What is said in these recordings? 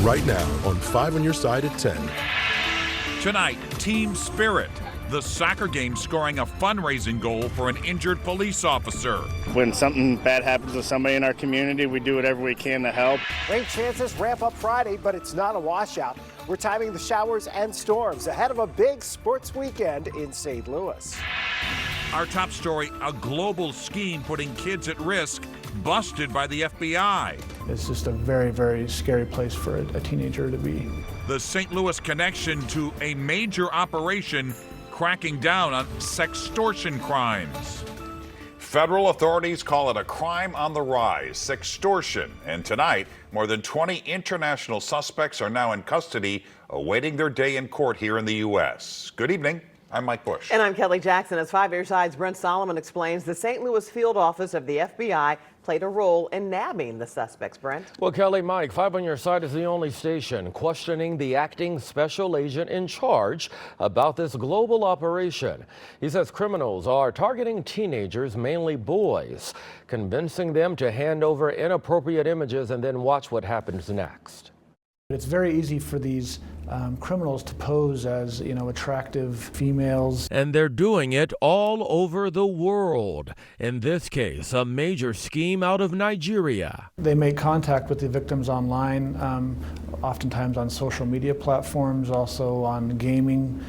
right now on 5 on Your Side at 10. Tonight, Team Spirit. The soccer game scoring a fundraising goal for an injured police officer. When something bad happens to somebody in our community, we do whatever we can to help. Rain chances ramp up Friday, but it's not a washout. We're timing the showers and storms ahead of a big sports weekend in St. Louis. Our top story, a global scheme putting kids at risk, busted by the FBI. It's just a very, very scary place for a teenager to be. The St. Louis connection to a major operation cracking down on sextortion crimes. Federal authorities call it a crime on the rise, sextortion. And tonight, more than 20 international suspects are now in custody, awaiting their day in court here in the U.S. Good evening. I'm Mike Bush. And I'm Kelly Jackson. As 5 Your Side's Brent Solomon explains, the St. Louis field office of the FBI played a role in nabbing the suspects. Brent? Well, Kelly, Mike, 5 on Your Side is the only station questioning the acting special agent in charge about this global operation. He says criminals are targeting teenagers, mainly boys, convincing them to hand over inappropriate images and then watch what happens next. It's very easy for these criminals to pose as, attractive females. And they're doing it all over the world. In this case, a major scheme out of Nigeria. They make contact with the victims online, oftentimes on social media platforms, also on gaming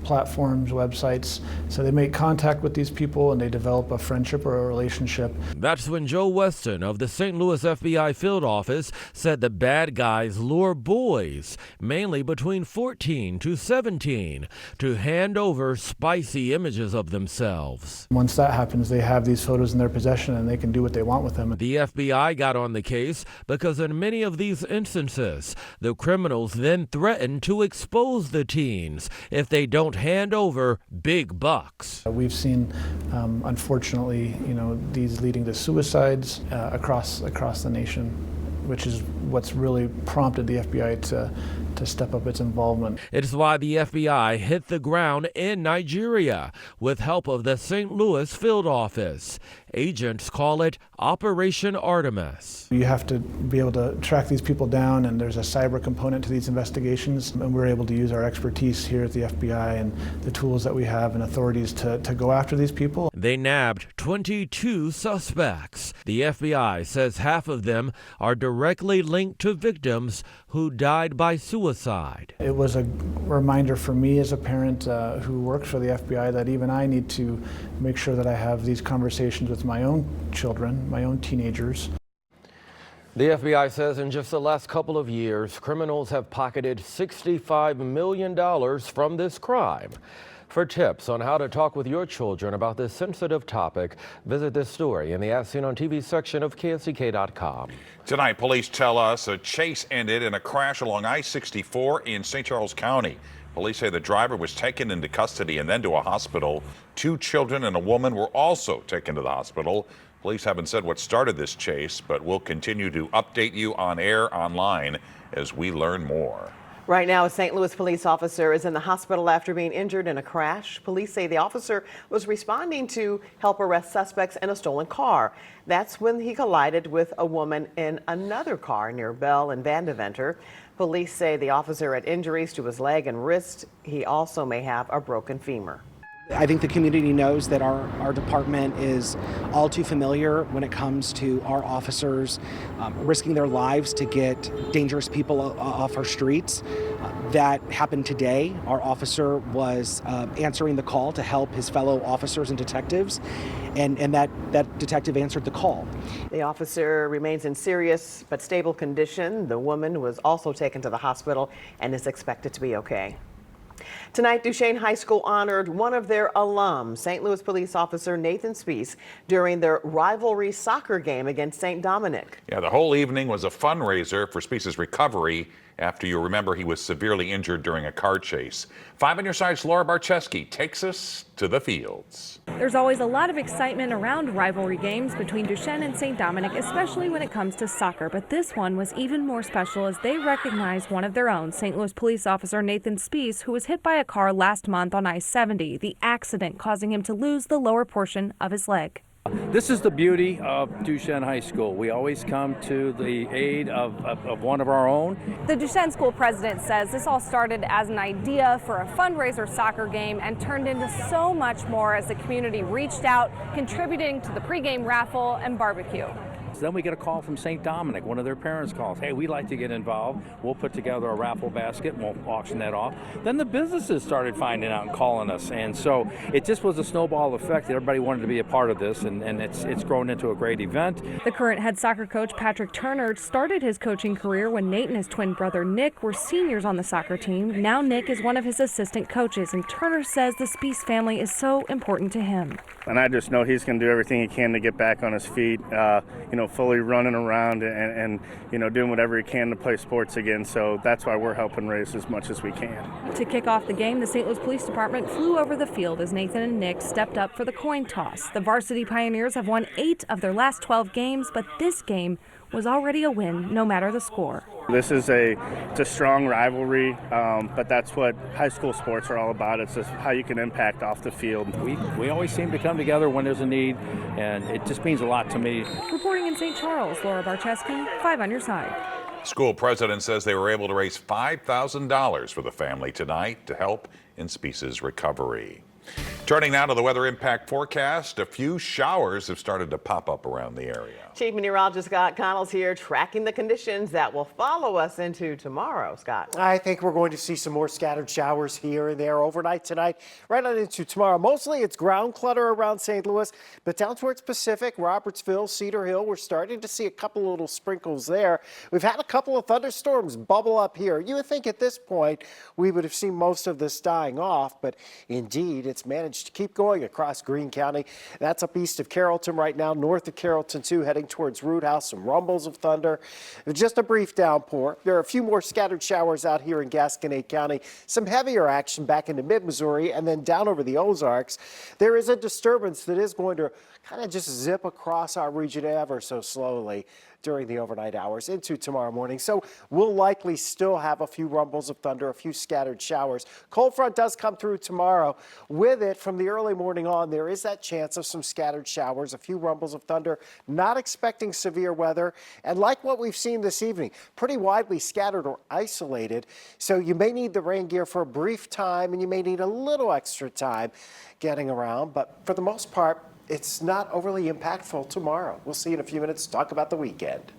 platforms, websites. So they make contact with these people and they develop a friendship or a relationship. That's when Joe Weston of the St. Louis FBI field office said the bad guys lure boys, mainly between 14 to 17, to hand over spicy images of themselves. Once that happens, they have these photos in their possession and they can do what they want with them. The FBI got on the case because in many of these instances, the criminals then threaten to expose the teens if they don't hand over big bucks. We've seen, unfortunately, these leading to suicides across the nation, which is what's really prompted the FBI to step up its involvement. It's why the FBI hit the ground in Nigeria with help of the St. Louis field office. Agents call it Operation Artemis. You have to be able to track these people down, and there's a cyber component to these investigations, and we're able to use our expertise here at the FBI and the tools that we have and authorities to go after these people. They nabbed 22 suspects. The FBI says half of them are directly linked to victims who died by suicide. It was a reminder for me as a parent who works for the FBI that even I need to make sure that I have these conversations with my own children, my own teenagers. The FBI says in just the last couple of years, criminals have pocketed $65 million from this crime. For tips on how to talk with your children about this sensitive topic, visit this story in the As Seen on TV section of KSDK.com. Tonight, police tell us a chase ended in a crash along I-64 in St. Charles County. Police say the driver was taken into custody and then to a hospital. 2 children and a woman were also taken to the hospital. Police haven't said what started this chase, but we'll continue to update you on air, online, as we learn more. Right now, a St. Louis police officer is in the hospital after being injured in a crash. Police say the officer was responding to help arrest suspects in a stolen car. That's when he collided with a woman in another car near Bell and Vandeventer. Police say the officer had injuries to his leg and wrist. He also may have a broken femur. I think the community knows that our department is all too familiar when it comes to our officers risking their lives to get dangerous people off our streets. That happened today. Our officer was answering the call to help his fellow officers and detectives, and that detective answered the call. The officer remains in serious but stable condition. The woman was also taken to the hospital and is expected to be okay. Tonight, Duchesne High School honored one of their alums, St. Louis police officer Nathan Spees, during their rivalry soccer game against St. Dominic. Yeah, the whole evening was a fundraiser for Spees' recovery after, you remember, he was severely injured during a car chase. 5 on Your Side's Laura Barczewski takes us to the fields. There's always a lot of excitement around rivalry games between Duchesne and St. Dominic, especially when it comes to soccer. But this one was even more special as they recognized one of their own, St. Louis police officer Nathan Spees, who was hit by a car last month on I-70, the accident causing him to lose the lower portion of his leg. This is the beauty of Duchesne High School. We always come to the aid of one of our own. The Duchesne school president says this all started as an idea for a fundraiser soccer game and turned into so much more as the community reached out, contributing to the pregame raffle and barbecue. Then we get a call from St. Dominic. One of their parents calls, hey, we'd like to get involved. We'll put together a raffle basket and we'll auction that off. Then the businesses started finding out and calling us. And so it just was a snowball effect that everybody wanted to be a part of this, and it's grown into a great event. The current head soccer coach, Patrick Turner, started his coaching career when Nate and his twin brother Nick were seniors on the soccer team. Now Nick is one of his assistant coaches, and Turner says the Spees family is so important to him. And I just know he's going to do everything he can to get back on his feet, fully running around and doing whatever he can to play sports again. So that's why we're helping raise as much as we can. To kick off the game, the St. Louis Police Department flew over the field as Nathan and Nick stepped up for the coin toss. The varsity Pioneers have won 8 of their last 12 games, but this game was already a win, no matter the score. This is it's a strong rivalry, but that's what high school sports are all about. It's just how you can impact off the field. We always seem to come together when there's a need, and it just means a lot to me. Reporting in St. Charles, Laura Barcheski, 5 on your side. School president says they were able to raise $5,000 for the family tonight to help in Spees' recovery. Turning now to the weather impact forecast, a few showers have started to pop up around the area. Chief Meteorologist Scott Connell's here tracking the conditions that will follow us into tomorrow. Scott. I think we're going to see some more scattered showers here and there overnight tonight, right on into tomorrow. Mostly it's ground clutter around St. Louis, but down towards Pacific, Robertsville, Cedar Hill, we're starting to see a couple little sprinkles there. We've had a couple of thunderstorms bubble up here. You would think at this point we would have seen most of this dying off, but indeed it's managed to keep going across Greene County. That's up east of Carrollton right now, north of Carrollton too, heading towards Root House, some rumbles of thunder. Just a brief downpour. There are a few more scattered showers out here in Gasconade County, some heavier action back into mid-Missouri, and then down over the Ozarks. There is a disturbance that is going to kind of just zip across our region ever so slowly during the overnight hours into tomorrow morning. So we'll likely still have a few rumbles of thunder, a few scattered showers. Cold front does come through tomorrow. With it, from the early morning on, there is that chance of some scattered showers, a few rumbles of thunder, not expecting severe weather. And like what we've seen this evening, pretty widely scattered or isolated. So you may need the rain gear for a brief time, and you may need a little extra time getting around. But for the most part, it's not overly impactful tomorrow. We'll see in a few minutes to talk about the weekend.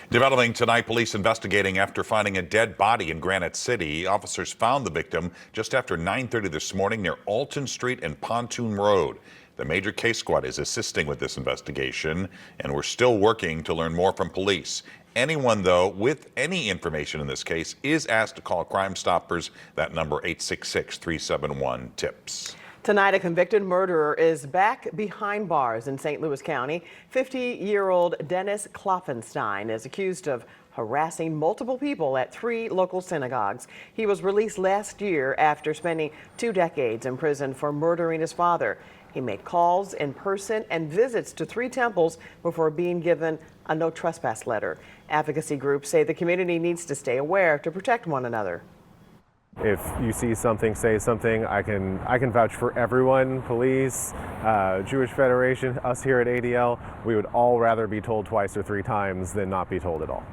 Developing tonight, police investigating after finding a dead body in Granite City. Officers found the victim just after 9:30 this morning near Alton Street and Pontoon Road. The major case squad is assisting with this investigation, and we're still working to learn more from police. Anyone, though, with any information in this case is asked to call Crime Stoppers. That number, 866-371-TIPS. Tonight, a convicted murderer is back behind bars in St. Louis County. 50-year-old Dennis Kloffenstein is accused of harassing multiple people at 3 local synagogues. He was released last year after spending 2 decades in prison for murdering his father. He made calls in person and visits to 3 temples before being given a no trespass letter. Advocacy groups say the community needs to stay aware to protect one another. If you see something, say something. I can vouch for everyone, police, Jewish Federation, us here at ADL. We would all rather be told twice or 3 times than not be told at all.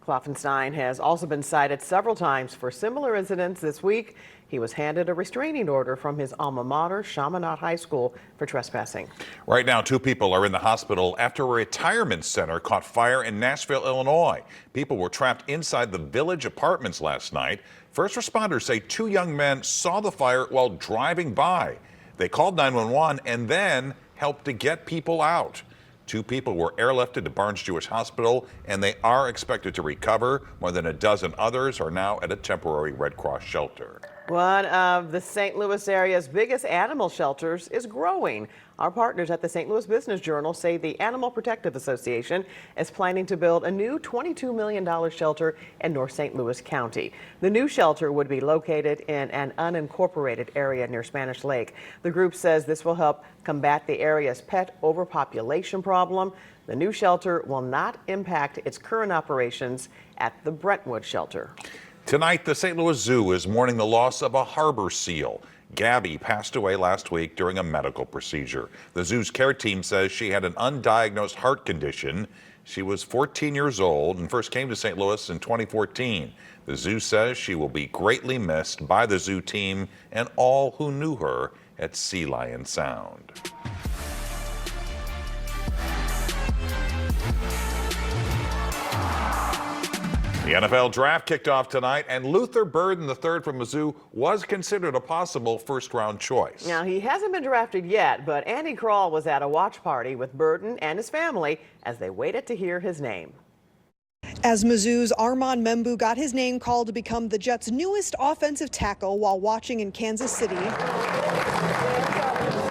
Kloffenstein has also been cited several times for similar incidents this week. He was handed a restraining order from his alma mater, Chaminade High School, for trespassing. Right now, 2 people are in the hospital after a retirement center caught fire in Nashville, Illinois. People were trapped inside the Village apartments last night. First responders say 2 young men saw the fire while driving by. They called 911 and then helped to get people out. 2 people were airlifted to Barnes Jewish Hospital, and they are expected to recover. More than a dozen others are now at a temporary Red Cross shelter. One of the St. Louis area's biggest animal shelters is growing. Our partners at the St. Louis Business Journal say the Animal Protective Association is planning to build a new $22 million shelter in North St. Louis County. The new shelter would be located in an unincorporated area near Spanish Lake. The group says this will help combat the area's pet overpopulation problem. The new shelter will not impact its current operations at the Brentwood shelter. Tonight, the St. Louis Zoo is mourning the loss of a harbor seal. Gabby passed away last week during a medical procedure. The zoo's care team says she had an undiagnosed heart condition. She was 14 years old and first came to St. Louis in 2014. The zoo says she will be greatly missed by the zoo team and all who knew her at Sea Lion Sound. The NFL draft kicked off tonight, and Luther Burden III from Mizzou was considered a possible first-round choice. Now, he hasn't been drafted yet, but Andy Kroll was at a watch party with Burden and his family as they waited to hear his name. As Mizzou's Armand Membu got his name called to become the Jets' newest offensive tackle while watching in Kansas City,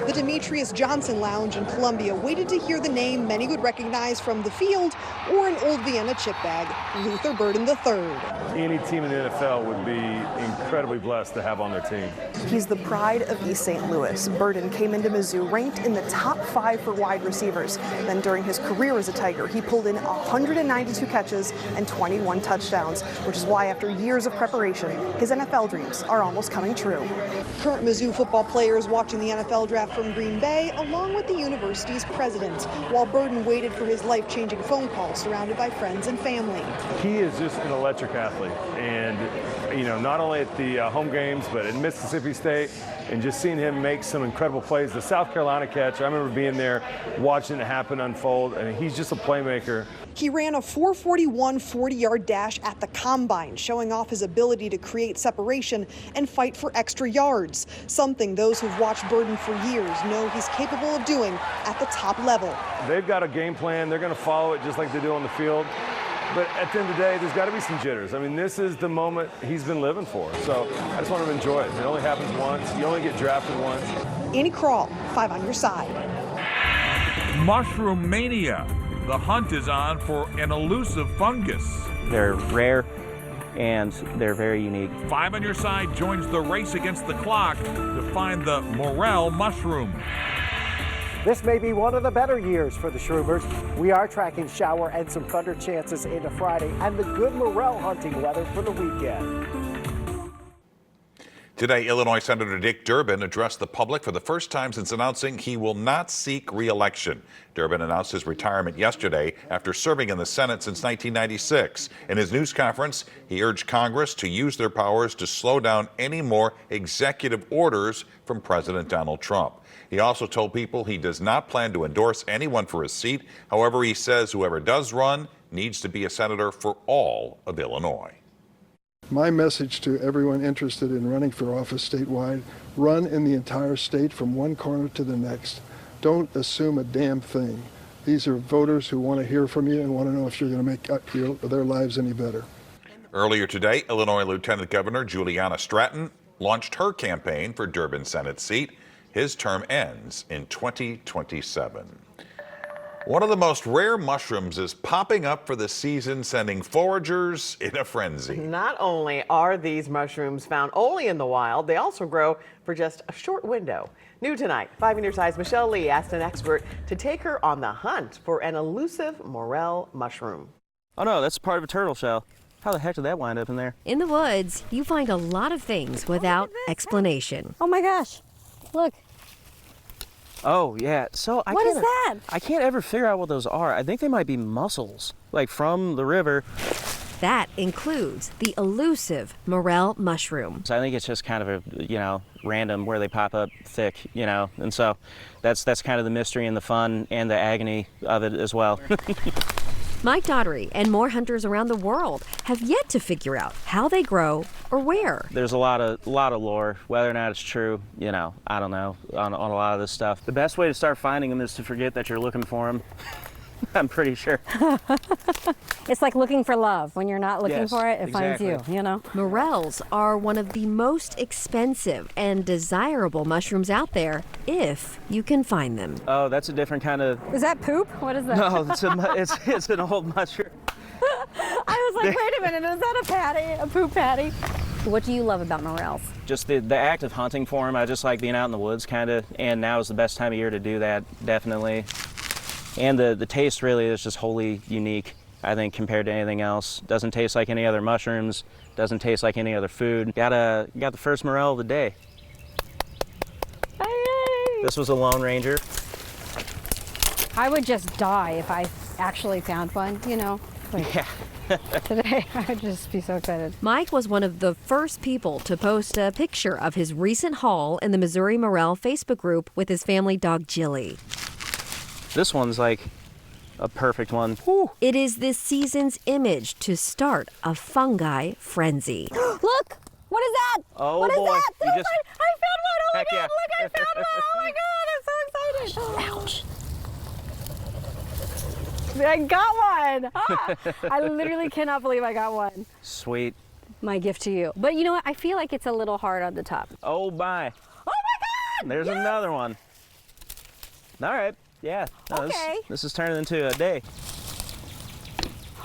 the Demetrius Johnson Lounge in Columbia waited to hear the name many would recognize from the field or an old Vienna chip bag, Luther Burden III. Any team in the NFL would be incredibly blessed to have on their team. He's the pride of East St. Louis. Burden came into Mizzou ranked in the top 5 for wide receivers. Then during his career as a Tiger, he pulled in 192 catches and 21 touchdowns, which is why after years of preparation, his NFL dreams are almost coming true. Current Mizzou football players watching the NFL draft from Green Bay, along with the university's president, while Burden waited for his life-changing phone call surrounded by friends and family. He is just an electric athlete, and not only at the home games, but at Mississippi State, and just seeing him make some incredible plays. The South Carolina catch, I remember being there, watching it happen unfold, and he's just a playmaker. He ran a 4.41 40-yard dash at the combine, showing off his ability to create separation and fight for extra yards, something those who've watched Burden for years know he's capable of doing at the top level. They've got a game plan. They're going to follow it just like they do on the field. But at the end of the day, there's got to be some jitters. I mean, this is the moment he's been living for. So I just want him to enjoy it. It only happens once. You only get drafted once. Andy Kroll, 5 on your side. Mushroom mania. The hunt is on for an elusive fungus. They're rare and they're very unique. 5 on your side joins the race against the clock to find the morel mushroom. This may be one of the better years for the Shroomers. We are tracking shower and some thunder chances into Friday and the good morel hunting weather for the weekend. Today, Illinois Senator Dick Durbin addressed the public for the first time since announcing he will not seek re-election. Durbin announced his retirement yesterday after serving in the Senate since 1996. In his news conference, he urged Congress to use their powers to slow down any more executive orders from President Donald Trump. He also told people he does not plan to endorse anyone for his seat. However, he says whoever does run needs to be a senator for all of Illinois. My message to everyone interested in running for office statewide, run in the entire state from one corner to the next. Don't assume a damn thing. These are voters who want to hear from you and want to know if you're going to make their lives any better. Earlier today, Illinois Lieutenant Governor Juliana Stratton launched her campaign for Durbin's Senate seat. His term ends in 2027. One of the most rare mushrooms is popping up for the season, sending foragers in a frenzy. Not only are these mushrooms found only in the wild, they also grow for just a short window. New tonight, 5 on your side's Michelle Lee asked an expert to take her on the hunt for an elusive morel mushroom. Oh no, that's part of a turtle shell. How the heck did that wind up in there? In the woods, you find a lot of things without explanation. Oh my gosh, look. Oh yeah, so What is that? I can't ever figure out what those are. I think they might be mussels, like from the river. That includes the elusive morel mushroom. So I think it's just kind of a, random where they pop up thick, and so that's kind of the mystery and the fun and the agony of it as well. Mike Daughtery and more hunters around the world have yet to figure out how they grow or where. There's a lot of lore. Whether or not it's true, I don't know on a lot of this stuff. The best way to start finding them is to forget that you're looking for them. I'm pretty sure. It's like looking for love. When you're not looking for it, it finds you, Morels are one of the most expensive and desirable mushrooms out there if you can find them. Oh, that's a different kind of... Is that poop? What is that? No, it's an old mushroom. I was like, wait a minute, is that a patty, a poop patty? What do you love about morels? Just the act of hunting for them. I just like being out in the woods, kind of, and now is the best time of year to do that, definitely. And the taste really is just wholly unique, I think, compared to anything else. Doesn't taste like any other mushrooms, doesn't taste like any other food. Got the first morel of the day. This was a Lone Ranger. I would just die if I actually found one, you know. Like, yeah. Today, I would just be so excited. Mike was one of the first people to post a picture of his recent haul in the Missouri Morel Facebook group with his family dog, Jilly. This one's like a perfect one. It is this season's image to start a fungi frenzy. Look! What is that? Oh, what is boy. that? You just... I found one! Oh my Heck God! yeah. Look, I found one! Oh my God! I'm so excited! Ouch! I got one! Ah, I literally cannot believe I got one. Sweet. My gift to you. But you know what? I feel like it's a little hard on the top. Oh, my. Oh my God! There's another one. All right. Yeah. No, Okay. This is turning into a day.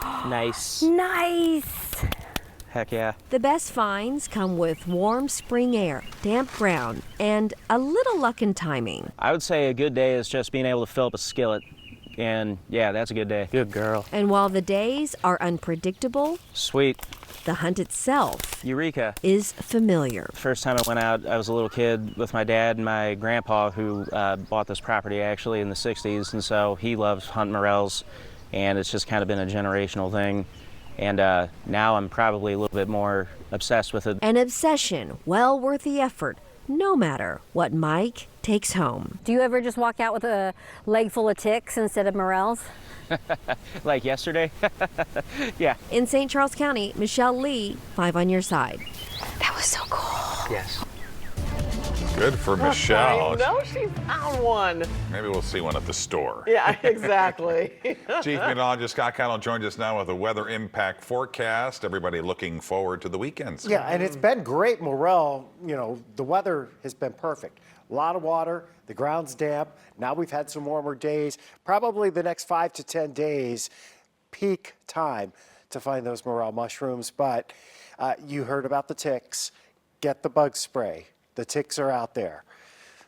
Nice. Nice! Heck yeah. The best finds come with warm spring air, damp ground, and a little luck and timing. I would say a good day is just being able to fill up a skillet. And yeah, that's a good day. Good girl. And while the days are unpredictable, Sweet. the hunt itself Eureka. is familiar. First time I went out, I was a little kid with my dad and my grandpa, who bought this property actually in the 60s. And so he loves hunting morels, and it's just kind of been a generational thing. And now I'm probably a little bit more obsessed with it. An obsession well worth the effort, no matter what Mike takes home. Do you ever just walk out with a leg full of ticks instead of morels? Like yesterday? Yeah. In St. Charles County, Michelle Lee, 5 on your side. That was so cool. Yes. Good for Michelle. I know she found one. Maybe we'll see one at the store. Yeah, exactly. Chief Meteorologist Scott Connell joins us now with a weather impact forecast. Everybody looking forward to the weekends. Yeah, and it's been great morel. You know, the weather has been perfect. A lot of water, the ground's damp. Now we've had some warmer days. Probably the next 5 to 10 days, peak time to find those morel mushrooms. But you heard about the ticks. Get the bug spray. The ticks are out there.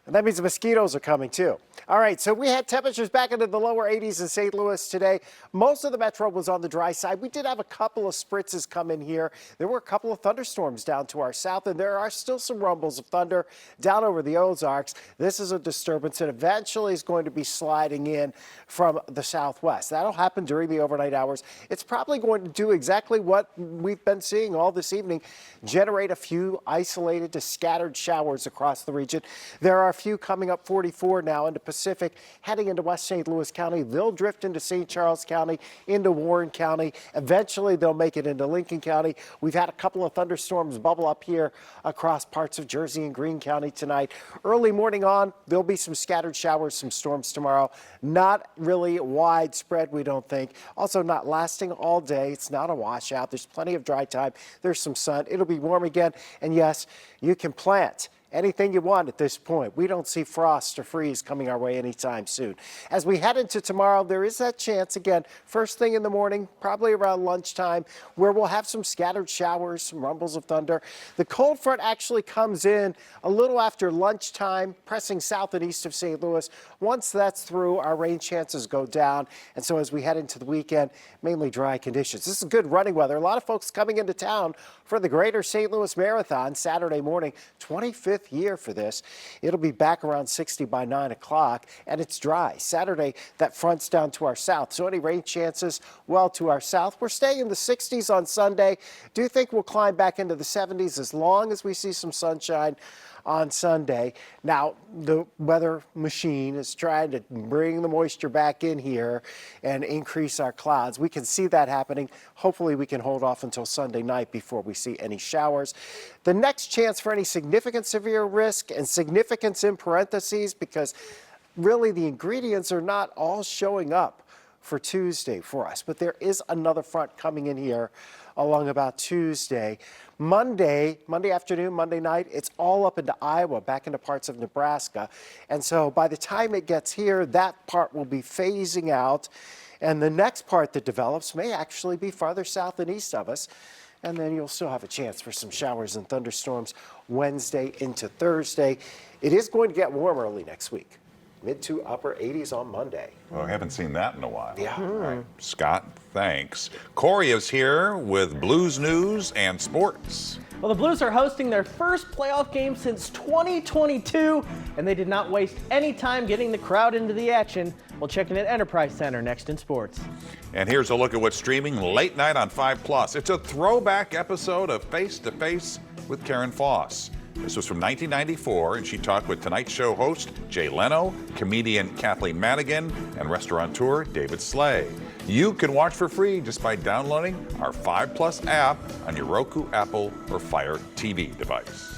And that means the mosquitoes are coming too. All right, so we had temperatures back into the lower 80s in St. Louis today. Most of the metro was on the dry side. We did have a couple of spritzes come in here. There were a couple of thunderstorms down to our south, and there are still some rumbles of thunder down over the Ozarks. This is a disturbance that eventually is going to be sliding in from the southwest. That'll happen during the overnight hours. It's probably going to do exactly what we've been seeing all this evening, generate a few isolated to scattered showers across the region. There are a few coming up 44 now into Pacific, heading into West St. Louis County. They'll drift into St. Charles County, into Warren County. Eventually, they'll make it into Lincoln County. We've had a couple of thunderstorms bubble up here across parts of Jersey and Greene County tonight. Early morning on, there'll be some scattered showers, some storms tomorrow. Not really widespread, we don't think. Also not lasting all day. It's not a washout. There's plenty of dry time. There's some sun. It'll be warm again. And yes, you can plant anything you want at this point. We don't see frost or freeze coming our way anytime soon. As we head into tomorrow, there is that chance again, first thing in the morning, probably around lunchtime, where we'll have some scattered showers, some rumbles of thunder. The cold front actually comes in a little after lunchtime, pressing south and east of St. Louis. Once that's through, our rain chances go down. And so as we head into the weekend, mainly dry conditions. This is good running weather. A lot of folks coming into town for the Greater St. Louis Marathon Saturday morning, 25th year for this. It'll be back around 60 by 9 o'clock, and it's dry. Saturday, that front's down to our south, so any rain chances well to our south. We're staying in the 60s on Sunday. Do think we'll climb back into the 70s as long as we see some sunshine on Sunday. Now, the weather machine is trying to bring the moisture back in here and increase our clouds. We can see that happening. Hopefully we can hold off until Sunday night before we see any showers. The next chance for any significant severe risk, and significance in parentheses, because really the ingredients are not all showing up for Tuesday for us, but there is another front coming in here along about Tuesday. Monday afternoon, Monday night, it's all up into Iowa, back into parts of Nebraska. And so by the time it gets here, that part will be phasing out. And the next part that develops may actually be farther south and east of us. And then you'll still have a chance for some showers and thunderstorms Wednesday into Thursday. It is going to get warm early next week. Mid to upper 80s on Monday. Well, I haven't seen that in a while. Yeah. All right. Scott, thanks. Corey is here with Blues News and Sports. Well, the Blues are hosting their first playoff game since 2022, and they did not waste any time getting the crowd into the action. We'll check in at Enterprise Center next in sports. And here's a look at what's streaming late night on 5+. It's a throwback episode of Face to Face with Karen Foss. This was from 1994, and she talked with Tonight Show host Jay Leno, comedian Kathleen Madigan, and restaurateur David Slay. You can watch for free just by downloading our 5+ app on your Roku, Apple, or Fire TV device.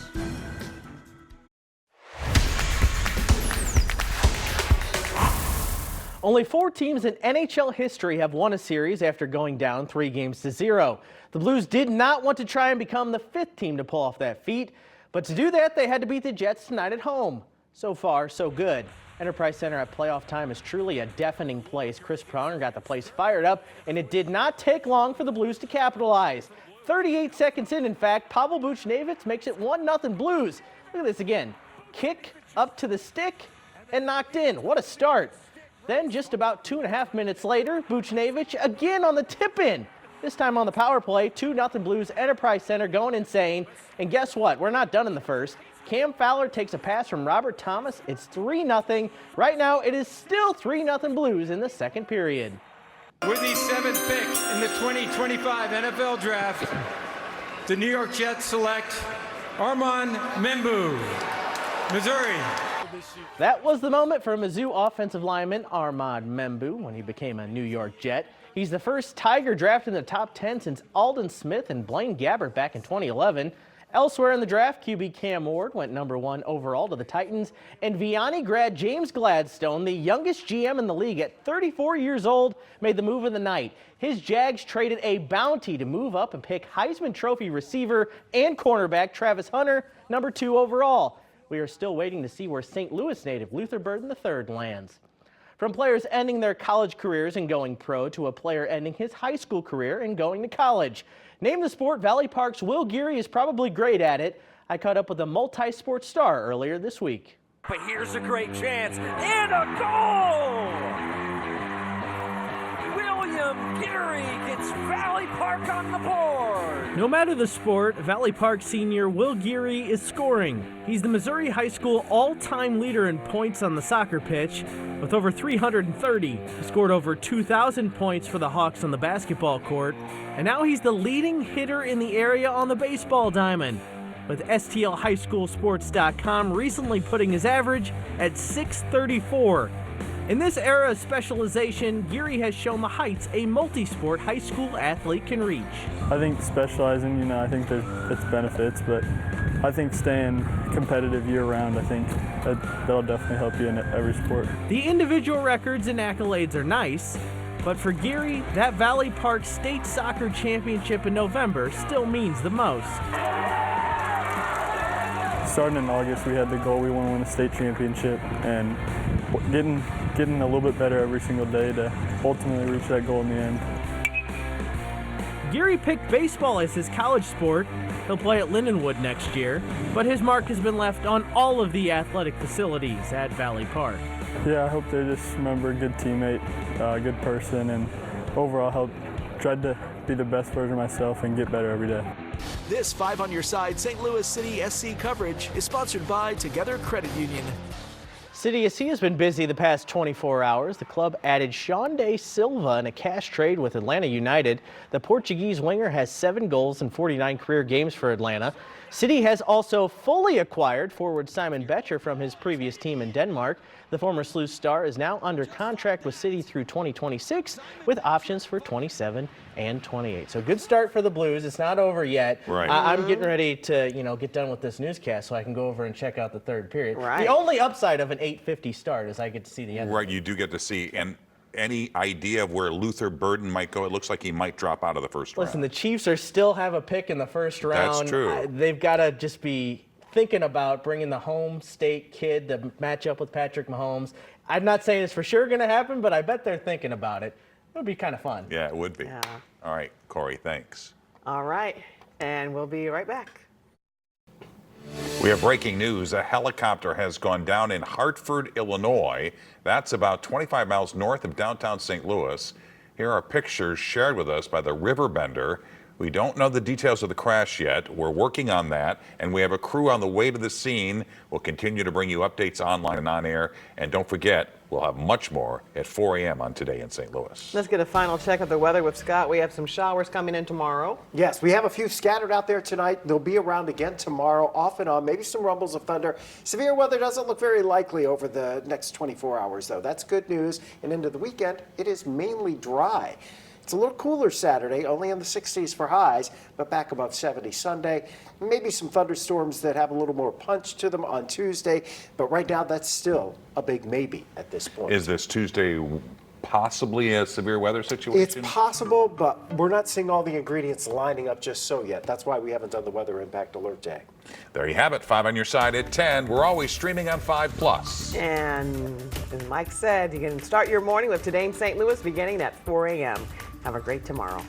Only 4 teams in NHL history have won a series after going down 3-0. The Blues did not want to try and become the 5th team to pull off that feat, but to do that, they had to beat the Jets tonight at home. So far, so good. Enterprise Center at playoff time is truly a deafening place. Chris Pronger got the place fired up, and it did not take long for the Blues to capitalize. 38 seconds in fact, Pavel Buchnevich makes it 1-0 Blues. Look at this again. Kick up to the stick and knocked in. What a start. Then just about 2.5 minutes later, Buchnevich again on the tip-in. This time on the power play, 2-0 Blues. Enterprise Center going insane. And guess what? We're not done in the first. Cam Fowler takes a pass from Robert Thomas. It's 3-0. Right now, it is still 3-0 Blues in the second period. With the 7th pick in the 2025 NFL Draft, the New York Jets select Armand Membou, Missouri. That was the moment for Mizzou offensive lineman Armand Membou when he became a New York Jet. He's the first Tiger drafted in the top 10 since Aldon Smith and Blaine Gabbert back in 2011. Elsewhere in the draft, QB Cam Ward went #1 overall to the Titans, and Vianney grad James Gladstone, the youngest GM in the league at 34 years old, made the move of the night. His Jags traded a bounty to move up and pick Heisman Trophy receiver and cornerback Travis Hunter, #2 overall. We are still waiting to see where St. Louis native Luther Burden III lands. From players ending their college careers and going pro to a player ending his high school career and going to college. Name the sport, Valley Park's Will Geary is probably great at it. I caught up with a multi-sport star earlier this week. But here's a great chance and a goal! William Geary gets Valley Park on the board. No matter the sport, Valley Park senior Will Geary is scoring. He's the Missouri High School all-time leader in points on the soccer pitch with over 330. He scored over 2,000 points for the Hawks on the basketball court, and now he's the leading hitter in the area on the baseball diamond, with STLHighSchoolSports.com recently putting his average at .634. In this era of specialization, Geary has shown the heights a multi-sport high school athlete can reach. I think specializing, I think it's benefits, but I think staying competitive year-round, I think that'll definitely help you in every sport. The individual records and accolades are nice, but for Geary, that Valley Park State Soccer Championship in November still means the most. Starting in August, we had the goal we want to win a state championship, and getting a little bit better every single day to ultimately reach that goal in the end. Geary picked baseball as his college sport. He'll play at Lindenwood next year, but his mark has been left on all of the athletic facilities at Valley Park. Yeah, I hope they just remember a good teammate, a good person, and overall tried to be the best version of myself and get better every day. This 5 on Your Side St. Louis City SC coverage is sponsored by Together Credit Union. City SC has been busy the past 24 hours. The club added Sean Day Silva in a cash trade with Atlanta United. The Portuguese winger has 7 goals in 49 career games for Atlanta. City has also fully acquired forward Simon Betcher from his previous team in Denmark. The former Sluice star is now under contract with City through 2026 with options for 27 and 28. So good start for the Blues. It's not over yet. Right. I'm getting ready to, get done with this newscast so I can go over and check out the third period. Right. The only upside of an 8:50 start is I get to see the end. Right, you do get to see. And any idea of where Luther Burden might go? It looks like he might drop out of the first round. Listen, the Chiefs still have a pick in the first round. That's true. They've got to just be thinking about bringing the home state kid to match up with Patrick Mahomes. I'm not saying it's for sure going to happen, but I bet they're thinking about it. It would be kind of fun. Yeah, it would be. Yeah. All right, Corey, thanks. All right, and we'll be right back. We have breaking news. A helicopter has gone down in Hartford, Illinois. That's about 25 miles north of downtown St. Louis. Here are pictures shared with us by the Riverbender. We don't know the details of the crash yet. We're working on that, and we have a crew on the way to the scene. We'll continue to bring you updates online and on air. And don't forget, we'll have much more at 4 a.m. on Today in St. Louis. Let's get a final check of the weather with Scott. We have some showers coming in tomorrow. Yes, we have a few scattered out there tonight. They'll be around again tomorrow, off and on, maybe some rumbles of thunder. Severe weather doesn't look very likely over the next 24 hours, though. That's good news. And into the weekend, it is mainly dry. It's a little cooler Saturday, only in the 60s for highs, but back above 70 Sunday. Maybe some thunderstorms that have a little more punch to them on Tuesday, but right now that's still a big maybe at this point. Is this Tuesday possibly a severe weather situation? It's possible, but we're not seeing all the ingredients lining up just so yet. That's why we haven't done the weather impact alert day. There you have it, 5 on your side at 10. We're always streaming on 5+. And as Mike said, you can start your morning with Today in St. Louis beginning at 4 a.m. Have a great tomorrow.